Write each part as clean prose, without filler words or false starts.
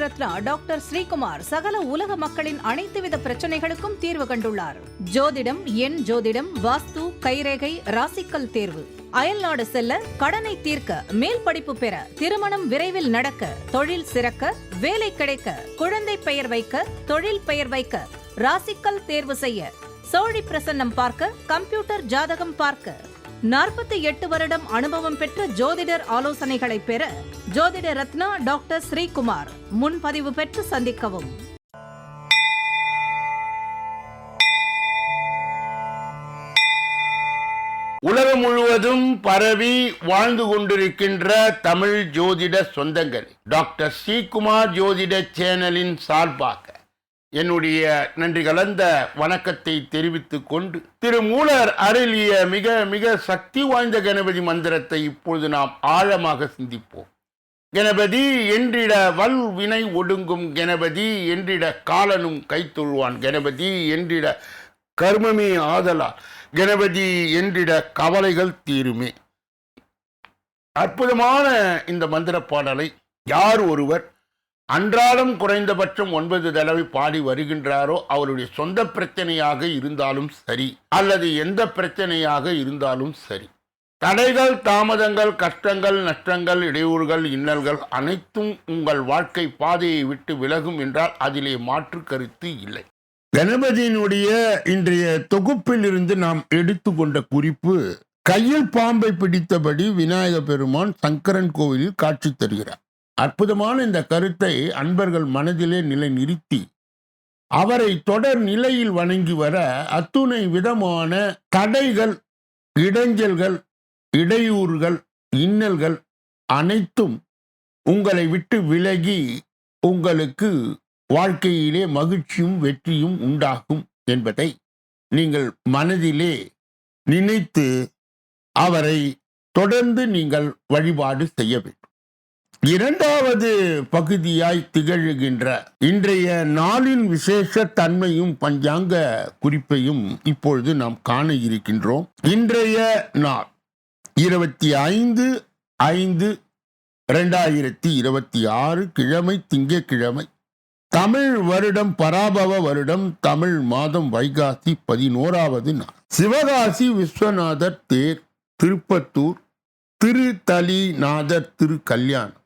Ratna doctor Sreekumar சகல உலக மக்களின் அனைத்து வித பிரச்சனைகளுக்கும் தீர்வு கண்டுள்ளார். ஜோதிடம், எண் ஜோதிடம், வாஸ்து, கைரேகை, ராசிக்கல் தேர்வு, அயல்நாடு செல்ல, கடனை தீர்க்க, மேல் படிப்பு பெற, திருமணம் விரைவில் நடக்க, தொழில் சிறக்க, வேலை கிடைக்க, குழந்தை பெயர் வைக்க, தொழில் பெயர் வைக்க, ராசிக்கல் தேர்வு செய்ய, சோழி பிரசன்னம் பார்க்க, கம்ப்யூட்டர் ஜாதகம் பார்க்க, 48 வருடம் அனுபவம் பெற்ற ஜோதிடர் ஆலோசனைகளை பெற ஜோதிட ரத்னா டாக்டர் ஸ்ரீகுமார். முன்பதிவு பெற்று சந்திக்கவும். உலகம் முழுவதும் பரவி வாழ்ந்து கொண்டிருக்கின்ற தமிழ் ஜோதிட சொந்தங்கள், டாக்டர் ஸ்ரீகுமார் ஜோதிட சேனலின் சார்பாக என்னுடைய நன்றி கலந்த வணக்கத்தை தெரிவித்துக் கொண்டு, திருமூலர் அருளிய மிக மிக சக்தி வாய்ந்த கணபதி மந்திரத்தை இப்பொழுது நாம் ஆழமாக சிந்திப்போம். கணபதி என்றிட வல் வினை ஒடுங்கும், கணபதி என்றிட காலனும் கைத்தொழுவான், கணபதி என்றிட கர்மமே ஆதலால், கணபதி என்றிட கவலைகள் தீருமே. அற்புதமான இந்த மந்திர பாடலை யார் ஒருவர் அன்றாடம் குறைந்தபட்சம் 9 தடவை பாடி வருகின்றாரோ, அவருடைய சொந்த பிரச்சனையாக இருந்தாலும் சரி, அல்லது எந்த பிரச்சனையாக இருந்தாலும் சரி, தடைகள், தாமதங்கள், கஷ்டங்கள், நஷ்டங்கள், இடையூறுகள், இன்னல்கள் அனைத்தும் உங்கள் வாழ்க்கை பாதையை விட்டு விலகும் என்றால் அதிலே மாற்று கருத்து இல்லை. கணபதியினுடைய இன்றைய தொகுப்பில் இருந்து நாம் எடுத்துக்கொண்ட குறிப்பு, கையில் பாம்பை பிடித்தபடி விநாயக பெருமான் சங்கரன் கோவிலில் காட்சி தருகிறார். அற்புதமான இந்த கருத்தை அன்பர்கள் மனதிலே நிலை நிறுத்தி அவரை தொடர் நிலையில் வணங்கி வர அத்துணை விதமான தடைகள், இடைஞ்சல்கள், இடையூறுகள், இன்னல்கள் அனைத்தும் உங்களை விட்டு விலகி உங்களுக்கு வாழ்க்கையிலே மகிழ்ச்சியும் வெற்றியும் உண்டாகும் என்பதை நீங்கள் மனதிலே நினைத்து அவரை தொடர்ந்து நீங்கள் வழிபாடு செய்ய வேண்டும். இரண்டாவது பகுதியாய் திகழ்கின்ற இன்றைய நாளின் விசேஷ தன்மையும் பஞ்சாங்க குறிப்பையும் இப்பொழுது நாம் காண இருக்கின்றோம். இன்றைய நாள் 25/5/2026 கிழமை, திங்கட்கிழமை, தமிழ் வருடம் பராபவ வருடம், தமிழ் மாதம் வைகாசி 11வது நாள். சிவகாசி விஸ்வநாதர் தேர், திருப்பத்தூர் திருத்தலிநாதர் திரு கல்யாணம்,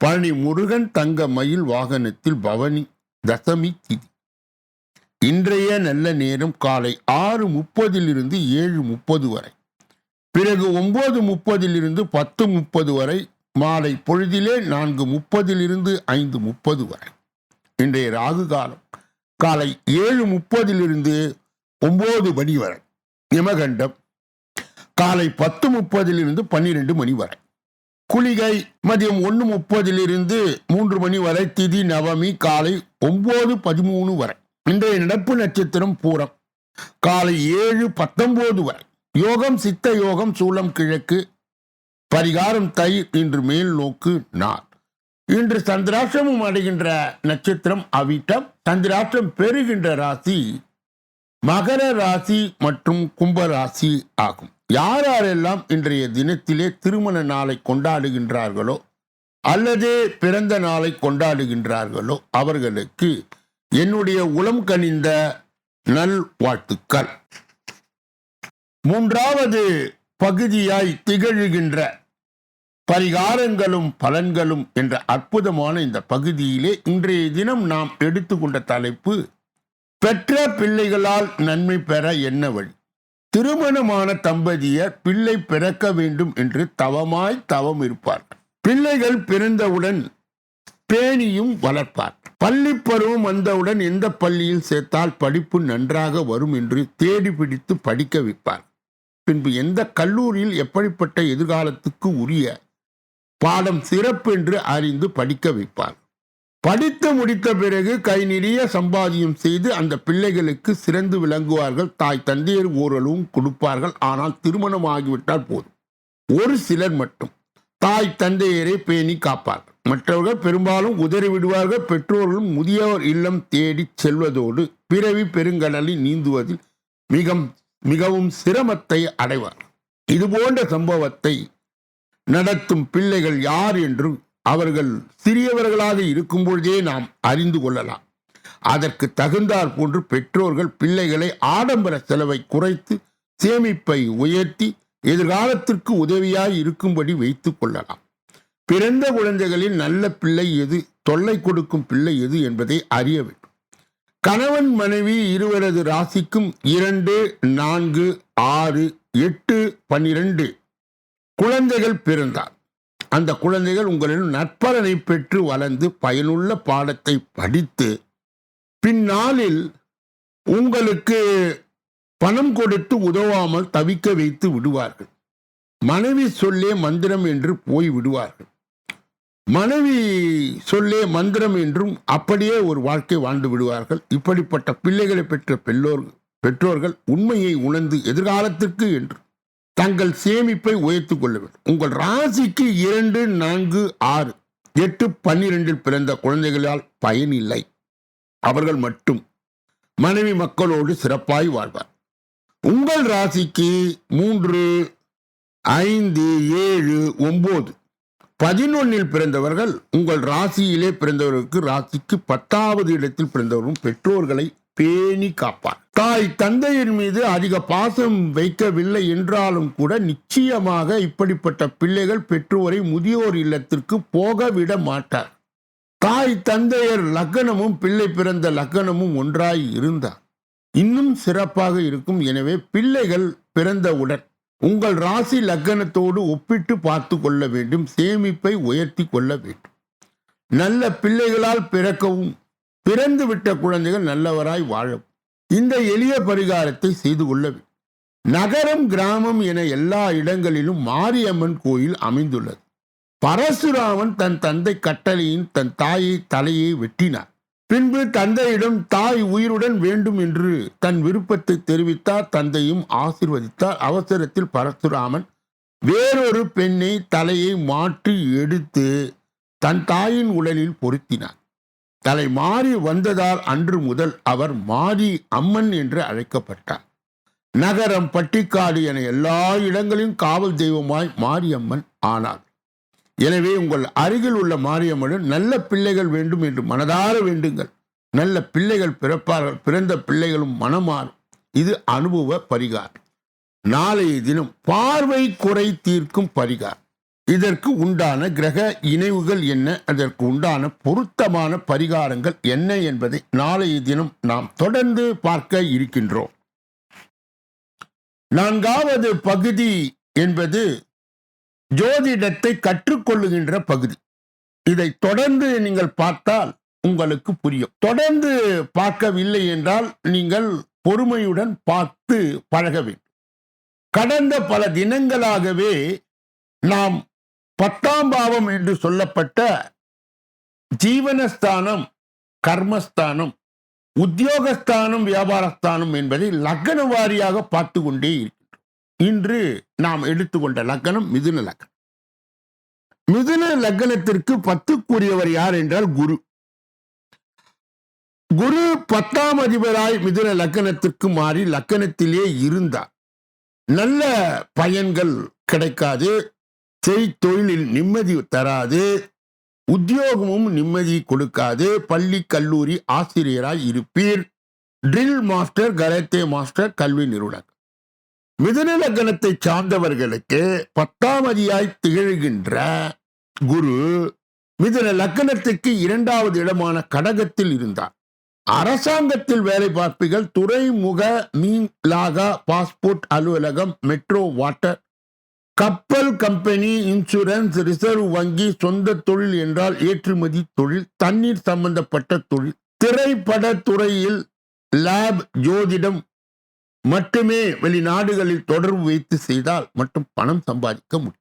பழனி முருகன் தங்க மயில் வாகனத்தில் பவனி, தசமி திதி. இன்றைய நல்ல நேரம் காலை 6:30 7:30 வரை, பிறகு 9:30 10:30 வரை, மாலை பொழுதிலே 4:30 5:30 வரை. இன்றைய ராகு காலம் காலை 7:30 9 மணி வரை, யமகண்டம் காலை 10:30 12 மணி வரை, குளிகை மதியம் 1:30 3 மணி வரை, திதி நவமி காலை 9:13 வரை. இன்றைய நடப்பு நட்சத்திரம் பூரம் காலை 7:19 வரை. யோகம் சித்த யோகம், சூலம் கிழக்கு, பரிகாரம் தயிர், இன்று மேல் நோக்கு நாள். இன்று சந்திராஷ்டிரமம் அடைகின்ற நட்சத்திரம் அவிட்டம். சந்திராஷ்டிரம் பெறுகின்ற ராசி மகர ராசி மற்றும் கும்ப ராசி ஆகும். யாரெல்லாம் இன்றைய தினத்திலே திருமண நாளை கொண்டாடுகின்றார்களோ அல்லது பிறந்த நாளை கொண்டாடுகின்றார்களோ அவர்களுக்கு என்னுடைய உளம் கனிந்த நல் வாழ்த்துக்கள். மூன்றாவது பகுதியாய் திகழ்கின்ற பரிகாரங்களும் பலன்களும் என்ற அற்புதமான இந்த பகுதியிலே இன்றைய தினம் நாம் எடுத்துக்கொண்ட தலைப்பு, பெற்ற பிள்ளைகளால் நன்மை பெற என்ன வழி. திருமணமான தம்பதியர் பிள்ளை பிறக்க வேண்டும் என்று தவமாய் தவம் இருப்பார்கள். பிள்ளைகள் பிறந்தவுடன் பேணியும் வளர்ப்பார். பள்ளி பருவம் வந்தவுடன் எந்த பள்ளியில் சேர்த்தால் படிப்பு நன்றாக வரும் என்று தேடி பிடித்து படிக்க வைப்பார். பின்பு எந்த கல்லூரியில் எப்படிப்பட்ட எதிர்காலத்துக்கு உரிய பாடம் சிறப்பு என்று அறிந்து படிக்க வைப்பார். படித்து முடித்த பிறகு கை நிறைய சம்பாதியம் செய்து அந்த பிள்ளைகளுக்கு சிறந்து விளங்குவார்கள். தாய் தந்தையர் ஓரளவும் கொடுப்பார்கள். ஆனால் திருமணம் ஆகிவிட்டால் போதும். ஒரு சிலர் மட்டும் தாய் தந்தையரை பேணி காப்பார்கள். மற்றவர்கள் பெரும்பாலும் உதறி விடுவார்கள். பெற்றோர்களும் முதியோர் இல்லம் தேடி செல்வதோடு பிறவி பெருங்கடலில் நீந்துவதில் மிகவும் சிரமத்தை அடைவார். இது போன்ற சம்பவத்தை நடத்தும் பிள்ளைகள் யார் என்று அவர்கள் சிறியவர்களாக இருக்கும் பொழுதே நாம் அறிந்து கொள்ளலாம். அதற்கு தகுந்தாற் போன்று பெற்றோர்கள் பிள்ளைகளை ஆடம்பர செலவை குறைத்து சேமிப்பை உயர்த்தி எதிர்காலத்திற்கு உதவியாய் இருக்கும்படி வைத்துக் கொள்ளலாம். பிறந்த குழந்தைகளில் நல்ல பிள்ளை எது, தொல்லை கொடுக்கும் பிள்ளை எது என்பதை அறிய வேண்டும். கணவன் மனைவி இருவரது ராசிக்கும் 2, 4, 6, 8, 12 குழந்தைகள் பிறந்தார். அந்த குழந்தைகள் உங்களிடம் நற்பலனை பெற்று வளர்ந்து பயனுள்ள பாடத்தை படித்து பின்னாளில் உங்களுக்கு பணம் கொடுத்து உதவாமல் தவிக்க வைத்து விடுவார்கள். மனைவி சொல்லே மந்திரம் என்று போய் விடுவார்கள். மனைவி சொல்லே மந்திரம் என்றும் அப்படியே ஒரு வாழ்க்கை வாழ்ந்து விடுவார்கள். இப்படிப்பட்ட பிள்ளைகளை பெற்ற பெற்றோர்கள் உண்மையை உணர்ந்து எதிர்காலத்திற்கு என்று தங்கள் சேமிப்பை உயர்த்திக் கொள்ள வேண்டும். உங்கள் ராசிக்கு 2, 4, 6, 8, 12 பிறந்த குழந்தைகளால் பயனில்லை. அவர்கள் மட்டும் மனைவி மக்களோடு சிறப்பாய் வாழ்வார். உங்கள் ராசிக்கு 3, 5, 7, 9, 11 பிறந்தவர்கள் உங்கள் ராசியிலே பிறந்தவர்களுக்கு ராசிக்கு 10வது இடத்தில் பிறந்தவரும் பெற்றோர்களை பேணி காப்பார். தாய் தந்தையர் மீது அதிக பாசம் வைக்கவில்லை என்றாலும் கூட நிச்சயமாக இப்படிப்பட்ட பிள்ளைகள் பெற்றோரை முதியோர் இல்லத்திற்கு போக விட மாட்டார். தாய் தந்தையர் லக்னமும் பிள்ளை பிறந்த லக்னமும் ஒன்றாய் இருந்தார் இன்னும் சிறப்பாக இருக்கும். எனவே பிள்ளைகள் பிறந்தவுடன் உங்கள் ராசி லக்னத்தோடு ஒப்பிட்டு பார்த்து கொள்ள வேண்டும். சேமிப்பை உயர்த்தி கொள்ள வேண்டும். நல்ல பிள்ளைகளால் பிறக்கவும் பிறந்து விட்ட குழந்தைகள் நல்லவராய் வாழவும் இந்த எளிய பரிகாரத்தை செய்து கொள்ள வேண்டும். நகரம் கிராமம் என எல்லா இடங்களிலும் மாரியம்மன் கோயில் அமைந்துள்ளது. பரசுராமன் தன் தந்தை கட்டளையின் தன் தாயை தலையை வெட்டினார். பின்பு தந்தையிடம் தாய் உயிருடன் வேண்டும் என்று தன் விருப்பத்தை தெரிவித்தார். தந்தையும் ஆசீர்வதித்தார். அவசரத்தில் பரசுராமன் வேறொரு பெண்ணை தலையை மாற்றி எடுத்து தன் தாயின் உடலில் பொருத்தினார். தலை மாறி வந்ததால் அன்று முதல் அவர் மாரி அம்மன் என்று அழைக்கப்பட்டார். நகரம் பட்டிக்காடு என எல்லா இடங்களிலும் காவல் தெய்வமாய் மாரியம்மன் ஆனார். எனவே உங்கள் அருகில் உள்ள மாரியம்மனுடன் நல்ல பிள்ளைகள் வேண்டும் என்று மனதார வேண்டுங்கள். நல்ல பிள்ளைகள் பிறப்பார்கள். பிறந்த பிள்ளைகளும் மனமாறும். இது அனுபவ பரிகாரம். நாளைய தினம் பார்வை குறை தீர்க்கும் பரிகாரம். இதற்கு உண்டான கிரக இணைவுகள் என்ன, அதற்கு உண்டான பொருத்தமான பரிகாரங்கள் என்ன என்பதை நாளைய தினம் நாம் தொடர்ந்து பார்க்க இருக்கின்றோம். 4வது பகுதி என்பது ஜோதிடத்தை கற்றுக்கொள்ளுகின்ற பகுதி. இதை தொடர்ந்து நீங்கள் பார்த்தால் உங்களுக்கு புரியும். தொடர்ந்து பார்க்கவில்லை என்றால் நீங்கள் பொறுமையுடன் பார்த்து பழக வேண்டும். கடந்த பல தினங்களாகவே நாம் 10ஆம் பாவம் என்று சொல்லப்பட்ட ஜீவனஸ்தானம், கர்மஸ்தானம், உத்தியோகஸ்தானம், வியாபாரஸ்தானம் என்பதை லக்ன வாரியாக பார்த்து கொண்டே இருக்கின்றோம். இன்று நாம் எடுத்துக்கொண்ட லக்னம் மிதுன லக்னம். மிதுன லக்னத்திற்கு 10க்குரியவர் யார் என்றால் குரு. குரு 10ஆம் அதிபராய் மிதுன லக்னத்திற்கு மாறி லக்னத்திலே இருந்தார். நல்ல பயன்கள் கிடைக்காது. தொழிலில் நிம்மதி தராது. உத்தியோகமும் நிம்மதி கொடுக்காது. பள்ளி கல்லூரி ஆசிரியராய் இருப்பீர். ட்ரில் மாஸ்டர், கராத்தே மாஸ்டர், கல்வி நிறுவனர். மிதுன லக்னத்தை சார்ந்தவர்களுக்கு 10ஆம் அதிபதியாய் திகழ்கின்ற குரு மிதுன லக்னத்துக்கு 2வது இடமான கடகத்தில் இருந்தார். அரசாங்கத்தில் வேலை பார்ப்பீர்கள். துறைமுக, மீன் லாகா, பாஸ்போர்ட் அலுவலகம், மெட்ரோ, வாட்டர், கப்பல் கம்பெனி, இன்சூரன்ஸ், ரிசர்வ் வங்கி, சொந்த தொழில் என்றால் ஏற்றுமதி தொழில், தண்ணீர் சம்பந்தப்பட்ட தொழில், திரைப்பட துறையில் லேப், ஜோதிடம் மட்டுமே வெளிநாடுகளில் தொடர்பு வைத்து செய்தால் மட்டும் பணம் சம்பாதிக்க முடியும்.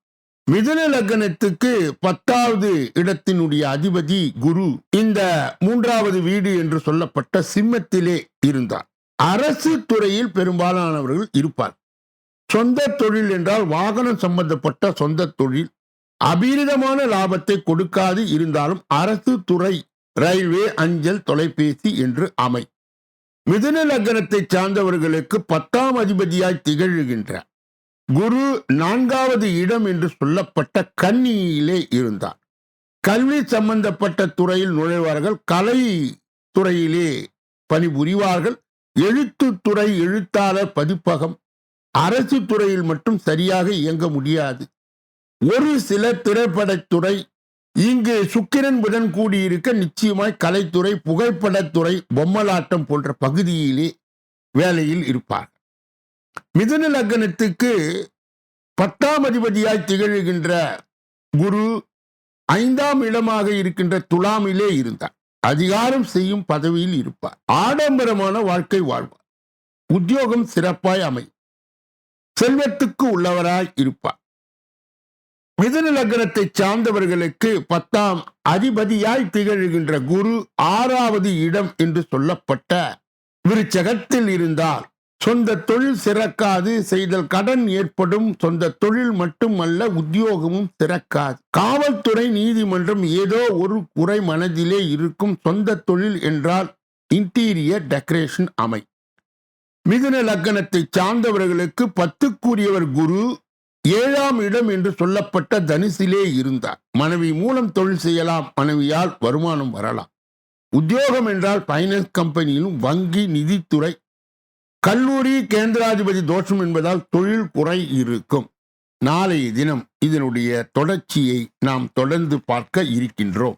மிதுன லக்னத்துக்கு 10வது இடத்தினுடைய அதிபதி குரு இந்த 3வது வீடு என்று சொல்லப்பட்ட சிம்மத்திலே இருந்தார். அரசு துறையில் பெரும்பாலானவர்கள் இருப்பார். சொந்த தொழில் என்றால் வாகனம் சம்பந்தப்பட்ட சொந்த தொழில் அபீரிதமான லாபத்தை கொடுக்காது. இருந்தாலும் அரசு துறை, ரயில்வே, அஞ்சல், தொலைபேசி என்று அமை. மிதுன லக்னத்தை சார்ந்தவர்களுக்கு 10ஆம் அதிபதியாய் திகழ்கின்ற குரு 4வது இடம் என்று சொல்லப்பட்ட கன்னியிலே இருந்தார். கல்வி சம்பந்தப்பட்ட துறையில் நுழைவார்கள், கலை துறையிலே பணிபுரிவார்கள், எழுத்துத்துறை, எழுத்தாளர், பதிப்பகம், அரசு துறையில் மட்டும் சரியாக இயங்க முடியாது. ஒரு சில திரைப்படத்துறை, இங்கு சுக்கிரன் புதன் கூடியிருக்க நிச்சயமாய் கலைத்துறை, புகைப்படத்துறை, பொம்மலாட்டம் போன்ற பகுதியிலே வேலையில் இருப்பார். மிதுன லக்னத்துக்கு 10ஆம் அதிபதியாய் திகழ்கின்ற குரு 5ஆம் இடமாக இருக்கின்ற துலாமிலே இருந்தார். அதிகாரம் செய்யும் பதவியில் இருப்பார். ஆடம்பரமான வாழ்க்கை வாழ்வார். உத்தியோகம் சிறப்பாய் அமையும். செல்வத்துக்கு உள்ளவராய் இருப்பார். மிதுன லக்னத்தை சார்ந்தவர்களுக்கு 10ஆம் அதிபதியாய் திகழ்கின்ற குரு 6வது இடம் என்று சொல்லப்பட்ட விருச்சகத்தில் இருந்தால் சொந்த தொழில் சிறக்காது, செய்தல் கடன் ஏற்படும். சொந்த தொழில் மட்டுமல்ல, உத்தியோகமும் சிறக்காது. காவல்துறை, நீதிமன்றம், ஏதோ ஒரு குறை மனதிலே இருக்கும். சொந்த தொழில் என்றால் இன்டீரியர் டெக்கரேஷன் அமை. மிதுன லக்னத்தை சார்ந்தவர்களுக்கு 10க்குரியவர் குரு 7ஆம் இடம் என்று சொல்லப்பட்ட தனுசிலே இருந்தார். மனைவி மூலம் தொழில் செய்யலாம், மனைவியால் வருமானம் வரலாம். உத்தியோகம் என்றால் பைனான்ஸ் கம்பெனியிலும், வங்கி, நிதித்துறை, கல்லூரி, கேந்திராதிபதி தோஷம் என்பதால் தொழில் குறை இருக்கும். நாளைய தினம் இதனுடைய தொடர்ச்சியை நாம் தொடர்ந்து பார்க்க இருக்கின்றோம்.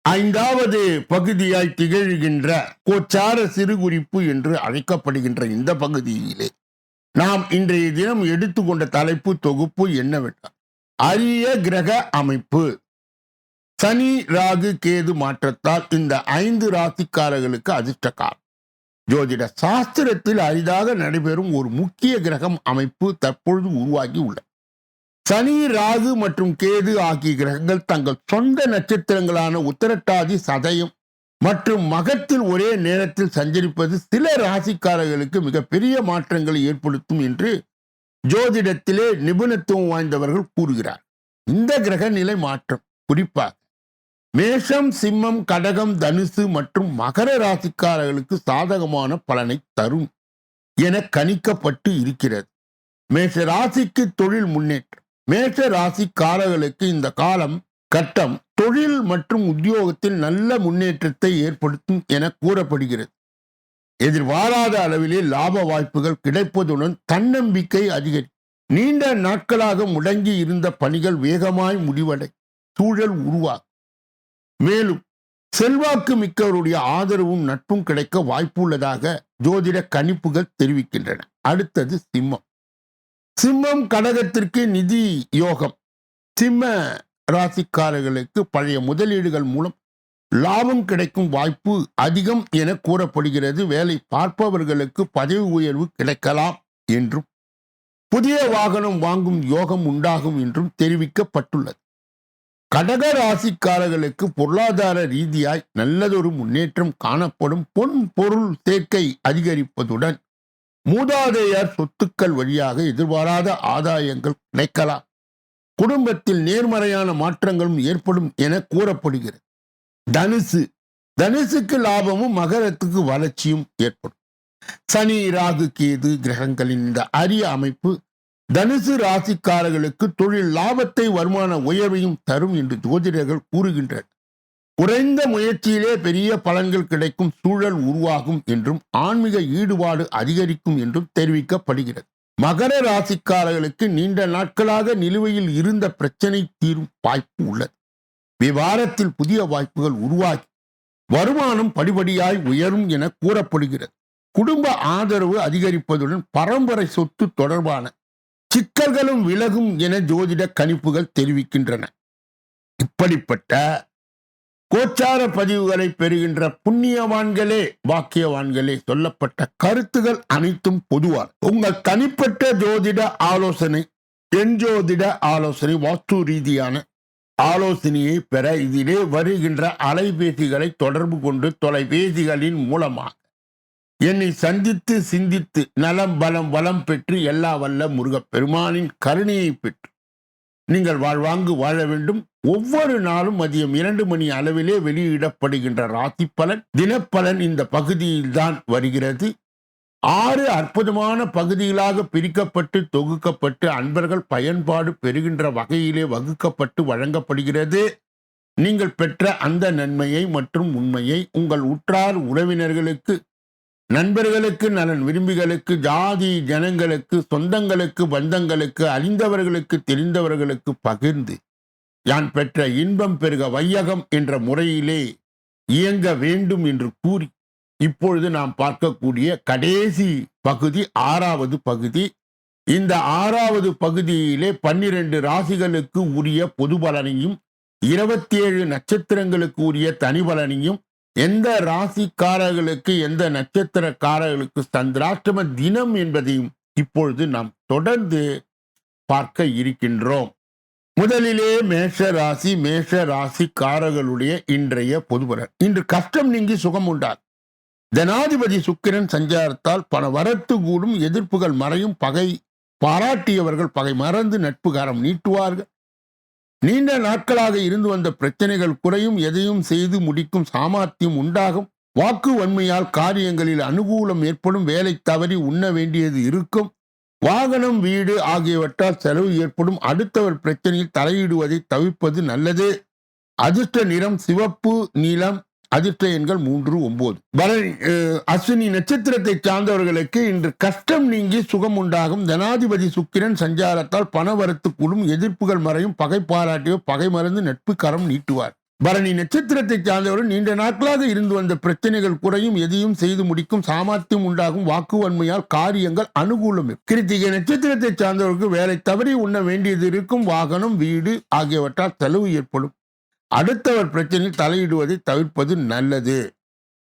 5வது பகுதியாய் திகழ்கின்ற கோச்சார சிறுகுறிப்பு என்று அழைக்கப்படுகின்ற இந்த பகுதியிலே நாம் இன்றைய தினம் எடுத்துக்கொண்ட தலைப்பு தொகுப்பு என்னவென்றால் அரிய கிரக அமைப்பு. சனி, ராகு, கேது மாற்றத்தால் இந்த 5 ராசிக்காரர்களுக்கு அதிர்ஷ்டக்காலம். ஜோதிட சாஸ்திரத்தில் அரிதாக நடைபெறும் ஒரு முக்கிய கிரகம் அமைப்பு தற்பொழுது உருவாகி உள்ளது. சனி, ராகு மற்றும் கேது ஆகிய கிரகங்கள் தங்கள் சொந்த நட்சத்திரங்களான உத்திரட்டாதி, சதயம் மற்றும் மகத்தில் ஒரே நேரத்தில் சஞ்சரிப்பது சில ராசிக்காரர்களுக்கு மிகப்பெரிய மாற்றங்களை ஏற்படுத்தும் என்று ஜோதிடத்திலே நிபுணத்துவம் வாய்ந்தவர்கள் கூறுகிறார். இந்த கிரக நிலை மாற்றம் குறிப்பாக மேஷம், சிம்மம், கடகம், தனுசு மற்றும் மகர ராசிக்காரர்களுக்கு சாதகமான பலனை தரும் என கணிக்கப்பட்டு இருக்கிறது. மேஷ ராசிக்கு தொழில் முன்னேற்றம். மேஷ ராசிக்காரர்களுக்கு இந்த காலம் கட்டம் தொழில் மற்றும் உத்தியோகத்தில் நல்ல முன்னேற்றத்தை ஏற்படுத்தும் என கூறப்படுகிறது. எதிர்பாராத அளவிலே லாப வாய்ப்புகள் கிடைப்பதுடன் தன்னம்பிக்கை அதிகரிக்கும். நீண்ட நாட்களாக முடங்கி இருந்த பணிகள் வேகமாய் முடிவடை சூழல் உருவாகும். மேலும் செல்வாக்கு மிக்கவருடைய ஆதரவும் நட்பும் கிடைக்க வாய்ப்புள்ளதாக ஜோதிட கணிப்புகள் தெரிவிக்கின்றன. அடுத்தது சிம்மம். சிம்மம் கடகத்திற்கு நிதி யோகம். சிம்ம ராசிக்காரர்களுக்கு பழைய முதலீடுகள் மூலம் லாபம் கிடைக்கும் வாய்ப்பு அதிகம் என கூறப்படுகிறது. வேலை பார்ப்பவர்களுக்கு பதவி உயர்வு கிடைக்கலாம் என்றும் புதிய வாகனம் வாங்கும் யோகம் உண்டாகும் என்றும் தெரிவிக்கப்பட்டுள்ளது. கடக ராசிக்காரர்களுக்கு பொருளாதார ரீதியாய் நல்லதொரு முன்னேற்றம் காணப்படும். பொன் பொருள் சேர்க்கை அதிகரிப்பதுடன் மூதாதையர் சொத்துக்கள் வழியாக எதிர்பாராத ஆதாயங்கள் கிடைக்கலாம். குடும்பத்தில் நேர்மறையான மாற்றங்களும் ஏற்படும் என கூறப்படுகிறது. தனுசு. தனுசுக்கு லாபமும் மகரத்துக்கு வளர்ச்சியும் ஏற்படும். சனி, ராகு, கேது கிரகங்களின் இந்த அரிய அமைப்பு தனுசு ராசிக்காரர்களுக்கு தொழில் லாபத்தை, வருமான உயர்வையும் தரும் என்று ஜோதிடர்கள் கூறுகின்றனர். குறைந்த முயற்சியிலே பெரிய பலன்கள் கிடைக்கும் சூழல் உருவாகும் என்றும் ஆன்மீக ஈடுபாடு அதிகரிக்கும் என்றும் தெரிவிக்கப்படுகிறது. மகர ராசிக்காரர்களுக்கு நீண்ட நாட்களாக நிலுவையில் இருந்த பிரச்சனை தீரும் வாய்ப்பு உள்ளது. வியாபாரத்தில் புதிய வாய்ப்புகள் உருவாகி வருமானம் படிப்படியாய் உயரும் என கூறப்படுகிறது. குடும்ப ஆதரவு அதிகரிப்பதுடன் பரம்பரை சொத்து தொடர்பான சிக்கல்களும் விலகும் என ஜோதிட கணிப்புகள் தெரிவிக்கின்றன. இப்படிப்பட்ட கோச்சார பதிவுகளை பெறுகின்ற புண்ணியவான்களே, பாக்கியவான்களே சொல்லப்பட்ட கருத்துகள் அனைத்தும் பொதுவான உங்கள் தனிப்பட்ட ஜோதிட ஆலோசனை, எண் ஜோதிட ஆலோசனை, வாஸ்து ரீதியான ஆலோசனையை பெற இதிலே வருகின்ற அலைபேசிகளை தொடர்பு கொண்டு தொலைபேசிகளின் மூலமாக என்னை சந்தித்து சிந்தித்து நலம் பலம் வளம் பெற்று எல்லா வல்ல முருகப் பெருமானின் கருணையை பெற்று நீங்கள் வாழ்வாங்கு வாழ வேண்டும். ஒவ்வொரு நாளும் மதியம் 2 மணி அளவிலே வெளியிடப்படுகின்ற ராசி பலன், தினப்பலன் இந்த பகுதியில்தான் வருகிறது. 6 அற்புதமான பகுதிகளாக பிரிக்கப்பட்டு தொகுக்கப்பட்டு அன்பர்கள் பயன்பாடு பெறுகின்ற வகையிலே வகுக்கப்பட்டு வழங்கப்படுகிறது. நீங்கள் பெற்ற அந்த நன்மையை மற்றும் உண்மையை உங்கள் உற்றார் உறவினர்களுக்கு, நண்பர்களுக்கு, நலன் விரும்பிகளுக்கு, ஜாதி ஜனங்களுக்கு, சொந்தங்களுக்கு, பந்தங்களுக்கு, அறிந்தவர்களுக்கு, தெரிந்தவர்களுக்கு பகிர்ந்து யான் பெற்ற இன்பம் பெருக வையகம் என்ற முறையிலே இயங்க வேண்டும் என்று கூறி இப்பொழுது நாம் பார்க்கக்கூடிய கடைசி பகுதி 6வது பகுதி. இந்த 6வது பகுதியிலே 12 ராசிகளுக்கு உரிய பொது பலனையும் 27 நட்சத்திரங்களுக்கு உரிய தனி பலனையும், எந்த ராசிக்காரர்களுக்கு எந்த நட்சத்திரக்காரர்களுக்கு சந்திராஷ்டம தினம் என்பதையும் இப்பொழுது நாம் தொடர்ந்து பார்க்க இருக்கின்றோம். முதலிலே மேஷ ராசிக்காரர்களுடைய இன்றைய பொதுபலன். இன்று கஷ்டம் நீங்கி சுகம் உண்டார். ஜனாதிபதி சுக்கிரன் சஞ்சாரத்தால் பண வரத்து கூடும், எதிர்ப்புகள் மறையும், பகை பாராட்டியவர்கள் பகை மறந்து நட்புகாரம் நீட்டுவார்கள். நீண்ட நாட்களாக இருந்து வந்த பிரச்சனைகள் குறையும், எதையும் செய்து முடிக்கும் சாமர்த்தியம் உண்டாகும். வாக்கு வன்மையால் காரியங்களில் அனுகூலம் ஏற்படும், வேலை தவறி உண்ண வேண்டியது இருக்கும். வாகனம், வீடு ஆகியவற்றால் செலவு ஏற்படும். அடுத்தவர் பிரச்சனையில் தலையிடுவதை தவிர்ப்பது நல்லது. அதிர்ஷ்ட நிறம் சிவப்பு, நீலம். அதிர்ஷ்ட எண்கள் 3, 9. அஸ்வினி நட்சத்திரத்தை சார்ந்தவர்களுக்கு இன்று கஷ்டம் நீங்கி சுகம் உண்டாகும். ஜனாதிபதி சுக்கிரன் சஞ்சாரத்தால் பண வரத்து கூடும், எதிர்ப்புகள் மறையும், பகை பாராட்டியோ பகை மறந்து நட்பு கரம் நீட்டுவார். பரணி நட்சத்திரத்தை சார்ந்தவர்கள் நீண்ட நாட்களாக இருந்து வந்த பிரச்சனைகள் குறையும், எதையும் செய்து முடிக்கும் சாமர்த்தியம் உண்டாகும். வாக்குவன்மையால் காரியங்கள் அனுகூலம். கிருத்திகை நட்சத்திரத்தை சார்ந்தவர்களுக்கு வேலை தவறி உண்ண வேண்டியது இருக்கும். வாகனம், வீடு ஆகியவற்றால் செலவு ஏற்படும். அடுத்தவர் பிரச்சனையில் தலையிடுவதை தவிர்ப்பது நல்லது.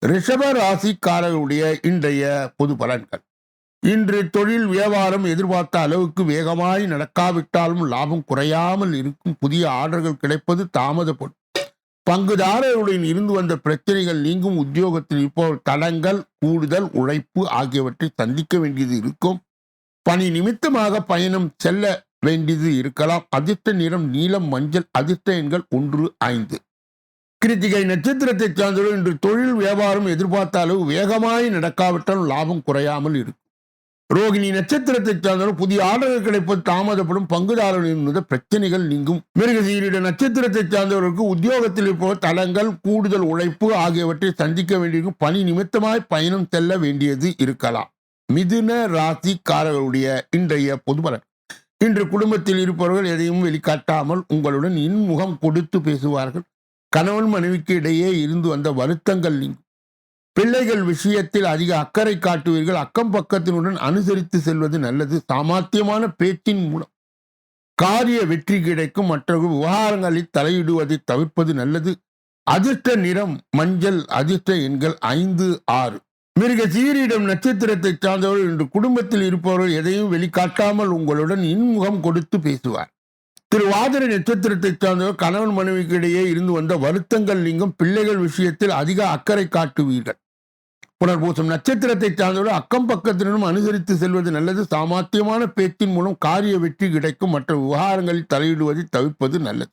ரிஷப ராசிக்காரர்களுடைய இன்றைய பொது பலன்கள். இன்று தொழில் வியாபாரம் எதிர்பார்த்த அளவுக்கு வேகமாய் நடக்காவிட்டாலும் லாபம் குறையாமல் இருக்கும். புதிய ஆர்டர்கள் கிடைப்பது தாமதப்படும். பங்குதாரர்களுடன் இருந்து வந்த பிரச்சனைகள் நீங்கும். உத்தியோகத்தில் இருப்பவர் தடங்கள், கூடுதல் உழைப்பு ஆகியவற்றை சந்திக்க வேண்டியது இருக்கும். பணி நிமித்தமாக பயணம் செல்ல வேண்டியது இருக்கலாம். அதிர்ஷ்ட நிறம் நீலம், மஞ்சள். அதிர்ஷ்ட எண்கள் 1, 5. கிருத்திகை நட்சத்திரத்தை சார்ந்தவர்கள் இன்று தொழில் வியாபாரம் எதிர்பார்த்த அளவு வேகமாய் நடக்காவிட்டால் லாபம் குறையாமல் இருக்கும். ரோகிணி நட்சத்திரத்தை சார்ந்தவர்கள் புதிய ஆர்டர்கள் கிடைப்பது தாமதப்படும். பங்குதாரர்களின் பிரச்சனைகள் நீங்கும். மிருகசீரிட நட்சத்திரத்தை சார்ந்தவர்களுக்கு உத்தியோகத்தில் இருப்பவர் தடங்கள், கூடுதல் உழைப்பு ஆகியவற்றை சந்திக்க வேண்டியிருக்கும். பணி நிமித்தமாய் பயணம் செல்ல வேண்டியது இருக்கலாம். மிதுன ராசிக்காரர்களுடைய இன்றைய பொதுபலன். இன்று குடும்பத்தில் இருப்பவர்கள் எதையும் வெளிக்காட்டாமல் உங்களுடன் இன்முகம் கொடுத்து பேசுவார்கள். கணவன் மனைவிக்கு இடையே இருந்து வந்த வருத்தங்கள் நீங்கும். பிள்ளைகள் விஷயத்தில் அதிக அக்கறை காட்டுவீர்கள். அக்கம் பக்கத்தினுடன் அனுசரித்து செல்வது நல்லது. சாமர்த்தியமான பேச்சின் மூலம் காரிய வெற்றி கிடைக்கும். மற்றவர்கள் விவகாரங்களில் தலையிடுவதை தவிர்ப்பது நல்லது. அதிர்ஷ்ட நிறம் மஞ்சள். அதிர்ஷ்ட எண்கள் 5, 6. மிருக சீரிடம் நட்சத்திரத்தை சார்ந்தவர்கள் இன்று குடும்பத்தில் இருப்பவர்கள் எதையும் வெளிக்காட்டாமல் உங்களுடன் இன்முகம் கொடுத்து பேசுவார். திருவாதிரை நட்சத்திரத்தை சார்ந்தவர் கணவன் மனைவிக்கு இடையே இருந்து வந்த வருத்தங்கள் நீங்கும். பிள்ளைகள் விஷயத்தில் அதிக அக்கறை காட்டுவீர்கள். புனர்பூசம் நட்சத்திரத்தை சார்ந்தவர்கள் அக்கம் பக்கத்தினரும் அனுசரித்து செல்வது நல்லது. சாமர்த்தியமான பேச்சின் மூலம் காரிய வெற்றி கிடைக்கும். மற்ற விவகாரங்களில் தலையிடுவதை தவிர்ப்பது நல்லது.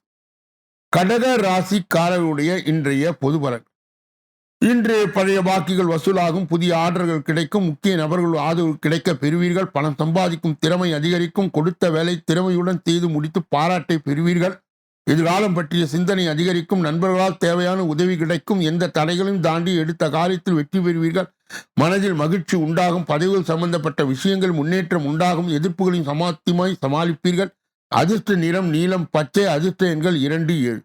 கடக ராசிக்காரர்களுடைய இன்றைய பொது பலன். இன்று பழைய பாக்கிகள் வசூலாகும். புதிய ஆர்டர்கள் கிடைக்கும். முக்கிய நபர்கள் ஆதரவு கிடைக்க பெறுவீர்கள். பணம் சம்பாதிக்கும் திறமை அதிகரிக்கும். கொடுத்த வேலை திறமையுடன் செய்து முடித்து பாராட்டை பெறுவீர்கள். எதிர்காலம் பற்றிய சிந்தனை அதிகரிக்கும். நண்பர்களால் தேவையான உதவி கிடைக்கும். எந்த தடைகளையும் தாண்டி எடுத்த காரியத்தில் வெற்றி பெறுவீர்கள். மனதில் மகிழ்ச்சி உண்டாகும். பதவிகள் சம்பந்தப்பட்ட விஷயங்கள் முன்னேற்றம் உண்டாகும். எதிர்ப்புகளின் சமாத்தியமாய் சமாளிப்பீர்கள். அதிர்ஷ்ட நிறம் நீலம், பச்சை. அதிர்ஷ்ட எண்கள் 2, 7.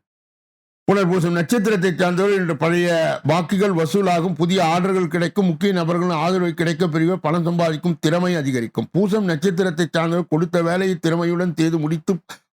புனர்பூசம் நட்சத்திரத்தை சார்ந்தவர்கள் இன்று பழைய பாக்கிகள் வசூலாகும். புதிய ஆர்டர்கள் கிடைக்கும். முக்கிய நபர்களின் ஆதரவை கிடைக்க பெறுவீர்கள். பணம் சம்பாதிக்கும் திறமை அதிகரிக்கும். பூசம் நட்சத்திரத்தை சார்ந்தவர்கள் கொடுத்த வேலையை திறமையுடன் செய்து முடித்து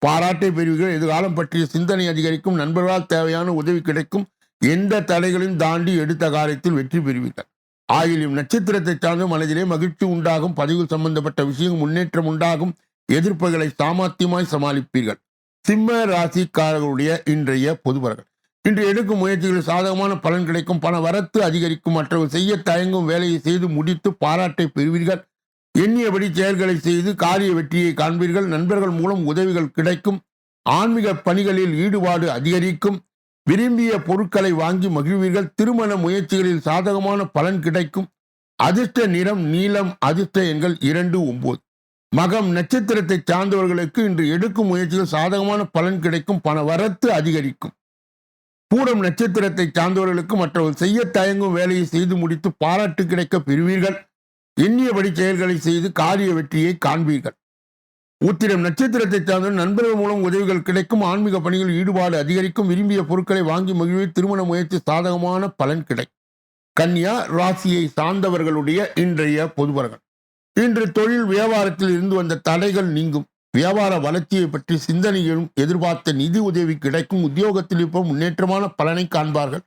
பாராட்டை பெறுவீர்கள். எதிர்காலம் பற்றிய சிந்தனை அதிகரிக்கும். நண்பர்களால் தேவையான உதவி கிடைக்கும். எந்த தடைகளையும் தாண்டி எடுத்த காரியத்தில் வெற்றி பெறுவீர்கள். ஆயிலும் நட்சத்திரத்தை சார்ந்த மனதிலே மகிழ்ச்சி உண்டாகும். பதவிகள் சம்பந்தப்பட்ட விஷயங்கள் முன்னேற்றம் உண்டாகும். எதிர்ப்புகளை சாமர்த்தியமாய் சமாளிப்பீர்கள். சிம்ம ராசிக்காரர்களுடைய இன்றைய பொதுபலன்கள். இன்று எடுக்கும் முயற்சிகளில் சாதகமான பலன் கிடைக்கும். பண வரத்து அதிகரிக்கும். மற்றவர்கள் செய்ய தயங்கும் வேலையை செய்து முடித்து பாராட்டை பெறுவீர்கள். எண்ணியபடி செயல்களை செய்து காரிய வெற்றியை காண்பீர்கள். நண்பர்கள் மூலம் உதவிகள் கிடைக்கும். ஆன்மீக பணிகளில் ஈடுபாடு அதிகரிக்கும். விரும்பிய பொருட்களை வாங்கி மகிழ்வீர்கள். திருமண முயற்சிகளில் சாதகமான பலன் கிடைக்கும். அதிர்ஷ்ட நிறம் நீலம். அதிர்ஷ்ட எண்கள் 2, 9. மகம் நட்சத்திரத்தை சார்ந்தவர்களுக்கு இன்று எடுக்கும் முயற்சிகள் சாதகமான பலன் கிடைக்கும். பண வரத்து அதிகரிக்கும். பூரம் நட்சத்திரத்தை சார்ந்தவர்களுக்கு மற்றவர்கள் செய்ய தயங்கும் வேலையை செய்து முடித்து பாராட்டு கிடைக்க பெறுவீர்கள். எண்ணியபடி செயல்களை செய்து காரிய வெற்றியை காண்பீர்கள். உத்திரம் நட்சத்திரத்தை சார்ந்த நண்பர்கள் மூலம் உதவிகள் கிடைக்கும். ஆன்மீக பணிகள் ஈடுபாடு அதிகரிக்கும். விரும்பிய பொருட்களை வாங்கி மகிழ்வு. திருமண முயற்சி சாதகமான பலன் கிடைக்கும். கன்னியா ராசியை சார்ந்தவர்களுடைய இன்றைய பொதுபலன்கள். இன்று தொழில் வியாபாரத்தில் இருந்து வந்த தடைகள் நீங்கும். வியாபார வளர்ச்சியை பற்றி சிந்தனைகளும் எதிர்பார்த்த நிதி உதவி கிடைக்கும். உத்தியோகத்தில் இப்போ முன்னேற்றமான பலனை காண்பார்கள்.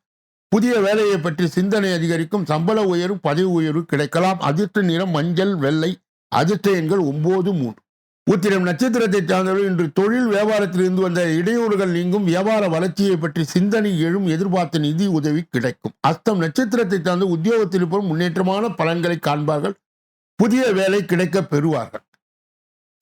புதிய வேலையை பற்றி சிந்தனை அதிகரிக்கும். சம்பள உயர்வு பதவி உயர்வு கிடைக்கலாம். அதிர்ஷ்ட நிறம் மஞ்சள் வெள்ளை. அதிர்ஷ்ட எண்கள் 9, 3. உத்திரம் நட்சத்திரத்தை சார்ந்தவர்கள் இன்று தொழில் வியாபாரத்தில் இருந்து வந்த இடையூறுகள் நீங்கும். வியாபார வளர்ச்சியை பற்றி சிந்தனை எழும். எதிர்பார்த்த நிதி உதவி கிடைக்கும். அஸ்தம் நட்சத்திரத்தை சார்ந்த உத்தியோகத்தில் இப்போ முன்னேற்றமான பலன்களை காண்பார்கள். புதிய வேலை கிடைக்க பெறுவார்கள்.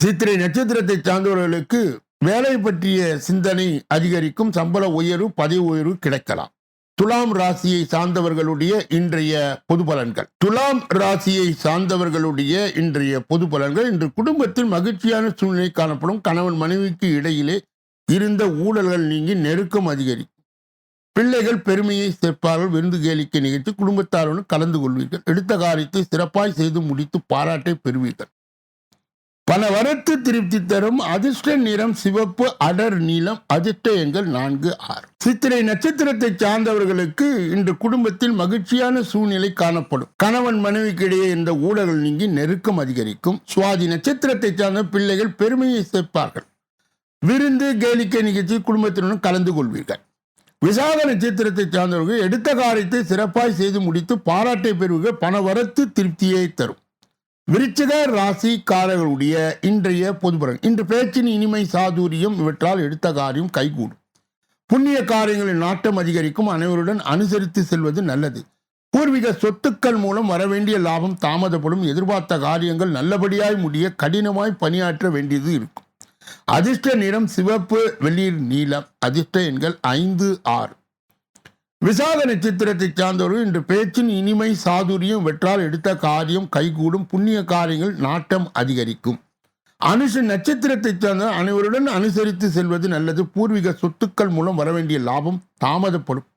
சித்திரை நட்சத்திரத்தை சார்ந்தவர்களுக்கு வேலை பற்றிய சிந்தனை அதிகரிக்கும். சம்பள உயர்வு பதவி உயர்வு கிடைக்கலாம். துலாம் ராசியை சார்ந்தவர்களுடைய இன்றைய பொது பலன்கள். துலாம் ராசியை சார்ந்தவர்களுடைய இன்றைய பொது பலன்கள். இன்று குடும்பத்தில் மகிழ்ச்சியான சூழ்நிலை காணப்படும். கணவன் மனைவிக்கு இடையிலே இருந்த ஊழல்கள் நீங்கி நெருக்கம் அதிகரிக்கும். பிள்ளைகள் பெருமையை சேர்ப்பார்கள். விருந்து கேளிக்கை நிகழ்ச்சி குடும்பத்தாருடன் கலந்து கொள்வீர்கள். எடுத்த காரியத்தை சிறப்பாய் செய்து முடித்து பாராட்டை பெறுவீர்கள். பல வரத்து திருப்தி தரும். அதிர்ஷ்ட நிறம் சிவப்பு அடர் நீலம். அதிர்ஷ்ட எண்கள் 4, 6. சித்திரை நட்சத்திரத்தை சார்ந்தவர்களுக்கு இன்று குடும்பத்தில் மகிழ்ச்சியான சூழ்நிலை காணப்படும். கணவன் மனைவிக்கு இடையே இந்த ஊழல்கள் நீங்கி நெருக்கம் அதிகரிக்கும். சுவாதி நட்சத்திரத்தை சார்ந்த பிள்ளைகள் பெருமையை சேர்ப்பார்கள். விருந்து கேளிக்கை நிகழ்ச்சி குடும்பத்தினுடன் கலந்து கொள்வீர்கள். விசாக நட்சத்திரத்தை சார்ந்தவர்கள் எடுத்த காரியத்தை சிறப்பாய் செய்து முடித்து பாராட்டை பெறுவீர்கள். பண வரத்து திருப்தியை தரும். விருச்சிக ராசிக்காரர்களுடைய இன்றைய பொதுபலன். இன்று பேச்சின் இனிமை சாதுரியம் இவற்றால் எடுத்த காரியம் கைகூடும். புண்ணிய காரியங்களின் நாட்டம் அதிகரிக்கும். அனைவருடன் அனுசரித்து செல்வது நல்லது. பூர்வீக சொத்துக்கள் மூலம் வரவேண்டிய லாபம் தாமதப்படும். எதிர்பார்த்த காரியங்கள் நல்லபடியாய் முடிய கடினமாய் பணியாற்ற வேண்டியது இருக்கும். அதிர்ஷ்ட நிறம் சிவப்பு வெளிர் நீலம். அதிர்ஷ்ட எண்கள் 5, 6. விசாக நட்சத்திரத்தை சார்ந்தவர்கள் இன்று பேச்சின் இனிமை சாதுரியம் வெற்றால் எடுத்த காரியம் கைகூடும். புண்ணிய காரியங்கள் நாட்டம் அதிகரிக்கும். அனுஷ நட்சத்திரத்தை சார்ந்த அனைவருடன் அனுசரித்து செல்வது நல்லது. பூர்வீக சொத்துக்கள் மூலம் வரவேண்டிய லாபம் தாமதப்படும்.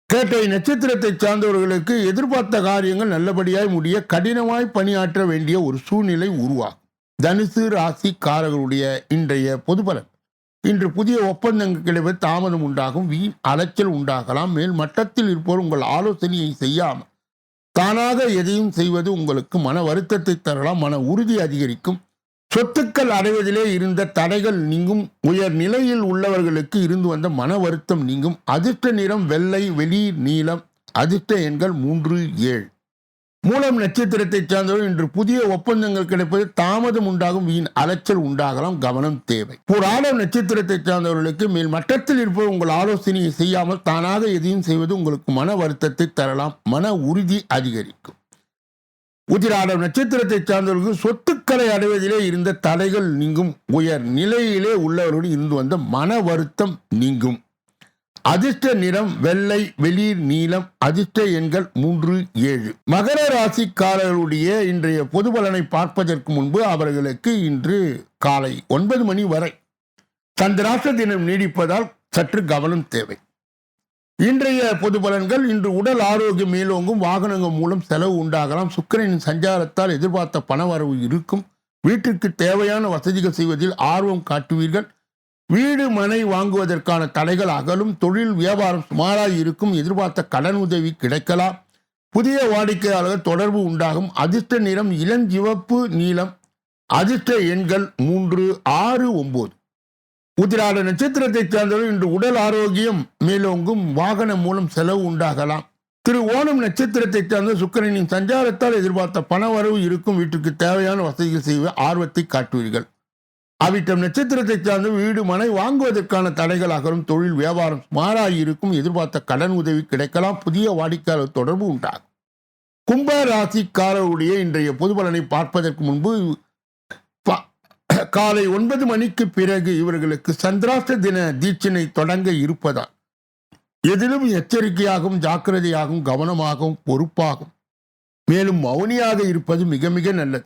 கேட்டை நட்சத்திரத்தை சார்ந்தவர்களுக்கு எதிர்பார்த்த காரியங்கள் நல்லபடியாய் முடிய கடினமாய் பணியாற்ற வேண்டிய ஒரு சூழ்நிலை உருவாகும். தனுசு ராசிக்காரர்களுடைய இன்றைய பொதுபலன். இன்று புதிய ஒப்பந்தங்கள் கிடைப்பது தாமதம் உண்டாகும். வீண் அலைச்சல் உண்டாகலாம். மேல் மட்டத்தில் இருப்போர் உங்கள் ஆலோசனையை செய்யாமல் தானாக எதையும் செய்வது உங்களுக்கு மன வருத்தத்தை தரலாம். மன உறுதி அதிகரிக்கும். சொத்துக்கள் அடைவதிலே இருந்த தடைகள் நீங்கும். உயர் நிலையில் உள்ளவர்களுக்கு இருந்து வந்த மன வருத்தம் நீங்கும். அதிர்ஷ்ட நிறம் வெள்ளை வெளிர் நீலம். அதிர்ஷ்ட எண்கள் 3, 7. மூலம் நட்சத்திரத்தை சார்ந்தவர்கள் இன்று புதிய ஒப்பந்தங்கள் கிடைப்பது தாமதம் உண்டாகும். வீண் அலைச்சல் உண்டாகலாம். கவனம் தேவை. பூராடம் நட்சத்திரத்தை சார்ந்தவர்களுக்கு மேல் மட்டத்தில் இருப்பவர் உங்கள் ஆலோசனையை செய்யாமல் தானாக எதையும் செய்வது உங்களுக்கு மன வருத்தத்தை தரலாம். மன உறுதி அதிகரிக்கும். உத்திராடம் நட்சத்திரத்தை சார்ந்தவர்களுக்கு சொத்துக்களை அடைவதிலே இருந்த தடைகள் நீங்கும். உயர் நிலையிலே உள்ளவர்களுடன் இருந்து வந்த மன வருத்தம் நீங்கும். அதிர்ஷ்ட நிறம் வெள்ளை வெளிர் நீலம். அதிர்ஷ்ட எண்கள் 3, 7. மகர ராசிக்காரர்களுடைய இன்றைய பொது பலனை பார்ப்பதற்கு முன்பு அவர்களுக்கு இன்று காலை 9 மணி வரை சந்திராஷ்ட தினம் நீடிப்பதால் சற்று கவனம் தேவை. இன்றைய பொது பலன்கள். இன்று உடல் ஆரோக்கியம் மேலோங்கும். வாகனங்கள் மூலம் செலவு உண்டாகலாம். சுக்கிரனின் சஞ்சாரத்தால் எதிர்பார்த்த பணவரவு இருக்கும். வீட்டிற்கு தேவையான வசதிகள் செய்வதில் ஆர்வம் காட்டுவீர்கள். வீடு மனை வாங்குவதற்கான தடைகள் அகலும். தொழில் வியாபாரம் சுமாராக இருக்கும். எதிர்பார்த்த கடன் உதவி கிடைக்கலாம். புதிய வாடிக்கையாளர்கள் தொடர்பு உண்டாகும். அதிர்ஷ்ட நிறம் இளஞ்சிவப்பு நீலம். அதிர்ஷ்ட எண்கள் 3, 6, 9. உத்திராட நட்சத்திரத்தை சார்ந்தவர்கள் இன்று உடல் ஆரோக்கியம் மேலோங்கும். வாகனம் மூலம் செலவு உண்டாகலாம். திரு ஓணம் நட்சத்திரத்தை சார்ந்த சுக்கிரனின் சஞ்சாரத்தால் எதிர்பார்த்த பணவரவு இருக்கும். வீட்டுக்கு தேவையான வசதிகள் செய்ய ஆர்வத்தை காட்டுவீர்கள். அவிட்டம் நட்சத்திரத்தை சார்ந்த வீடு மனை வாங்குவதற்கான தடைகள் அகலும். தொழில் வியாபாரம் சுமாராக இருக்கும். எதிர்பார்த்த கடன் உதவி கிடைக்கலாம். புதிய வாடிக்கையாளர் தொடர்பு உண்டாகும். கும்ப ராசிக்காரருடைய இன்றைய பொது பலனை பார்ப்பதற்கு முன்பு காலை 9 மணிக்கு பிறகு இவர்களுக்கு சந்திராஷ்ட தின தீட்சணை தொடங்க இருப்பதால் எதிலும் எச்சரிக்கையாகவும் ஜாக்கிரதையாகவும் கவனமாகவும் பொறுப்பாகும் மேலும் மௌனியாக இருப்பது மிக மிக நல்லது.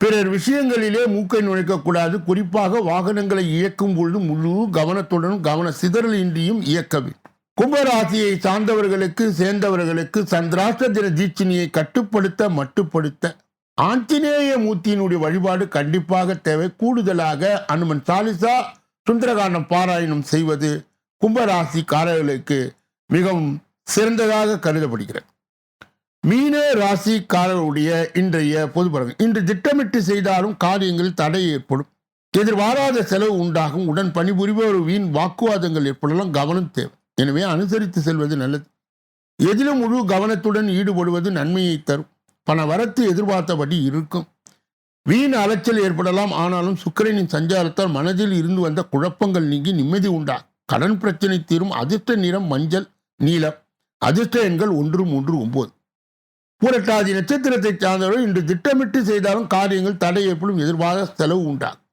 பிறர் விஷயங்களிலே மூக்கை நுழைக்கக்கூடாது. குறிப்பாக வாகனங்களை இயக்கும் பொழுது முழு கவனத்துடனும் கவன சிதறல் இன்றியும் இயக்கவே. கும்பராசியை சார்ந்தவர்களுக்கு சேர்ந்தவர்களுக்கு சந்திராஷ்ட தின தீட்சணியை கட்டுப்படுத்த மட்டுப்படுத்த ஆஞ்சநேய மூர்த்தியினுடைய வழிபாடு கண்டிப்பாக தேவை. கூடுதலாக அனுமன் சாலிசா சுந்தரகாண்டம் பாராயணம் செய்வது கும்பராசிக்காரர்களுக்கு மிகவும் சிறந்ததாக கருதப்படுகிறது. மீன ராசிக்காரருடைய இன்றைய பொது பலன். இன்று திட்டமிட்டு செய்தாலும் காரியங்களில் தடை ஏற்படும். எதிர்பாராத செலவு உண்டாகும். உடன் பணிபுரிபவர் வீண் வாக்குவாதங்கள் ஏற்படலாம். கவனம் தேவை. எனவே அனுசரித்து செல்வது நல்லது. எதிலும் முழு கவனத்துடன் ஈடுபடுவது நன்மையை தரும். பண வரத்து எதிர்பார்த்தபடி இருக்கும். வீண் அலைச்சல் ஏற்படலாம். ஆனாலும் சுக்கிரனின் சஞ்சாரத்தால் மனதில் இருந்து வந்த குழப்பங்கள் நீங்கி நிம்மதி உண்டா. கடன் பிரச்சனை தீரும். அதிர்ஷ்ட நிறம் மஞ்சள் நீலம். அதிர்ஷ்ட எண்கள் 1, 3, 9. பூரட்டாதி நட்சத்திரத்தை சார்ந்தவர்கள் இன்று திட்டமிட்டு செய்தாலும் காரியங்கள் தடை ஏற்படும். எதிர்பாராத செலவு உண்டாகும்.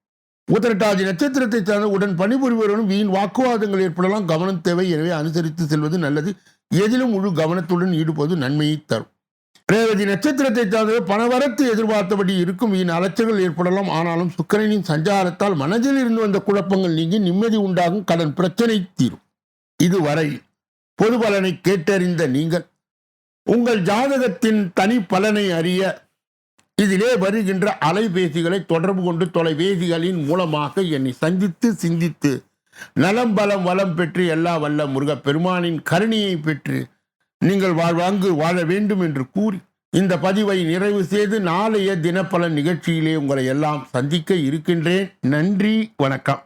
உத்திரட்டாதி நட்சத்திரத்தை சார்ந்த உடன் பணிபுரிபவர்களும் வீண் வாக்குவாதங்கள் ஏற்படலாம். கவனம் தேவை. எனவே அனுசரித்து செல்வது நல்லது. எதிலும் முழு கவனத்துடன் ஈடுபடுவது நன்மையை தரும். ரேவதி நட்சத்திரத்தை சார்ந்தவர் பணவரத்து எதிர்பார்த்தபடி இருக்கும். வீண் அலைச்சல்கள் ஏற்படலாம். ஆனாலும் சுக்கிரனின் சஞ்சாரத்தால் மனதில் இருந்து வந்த குழப்பங்கள் நீங்கி நிம்மதி உண்டாகும். கடன் பிரச்சனை தீரும். இதுவரை பொது பலனை கேட்டறிந்த நீங்கள் உங்கள் ஜாதகத்தின் தனி பலனை அறிய இதிலே வருகின்ற அலைபேசிகளை தொடர்பு கொண்டு தொலைபேசிகளின் மூலமாக என்னை சந்தித்து சிந்தித்து நலம் பலம் வளம் பெற்று எல்லா வல்ல முருகப் பெருமானின் கருணையை பெற்று நீங்கள் வாழ்வாங்கு வாழ வேண்டும் என்று கூறி இந்த பதிவை நிறைவு செய்து நாளைய தினப்பலன் நிகழ்ச்சியிலே உங்களை எல்லாம் சந்திக்க இருக்கின்றேன். நன்றி, வணக்கம்.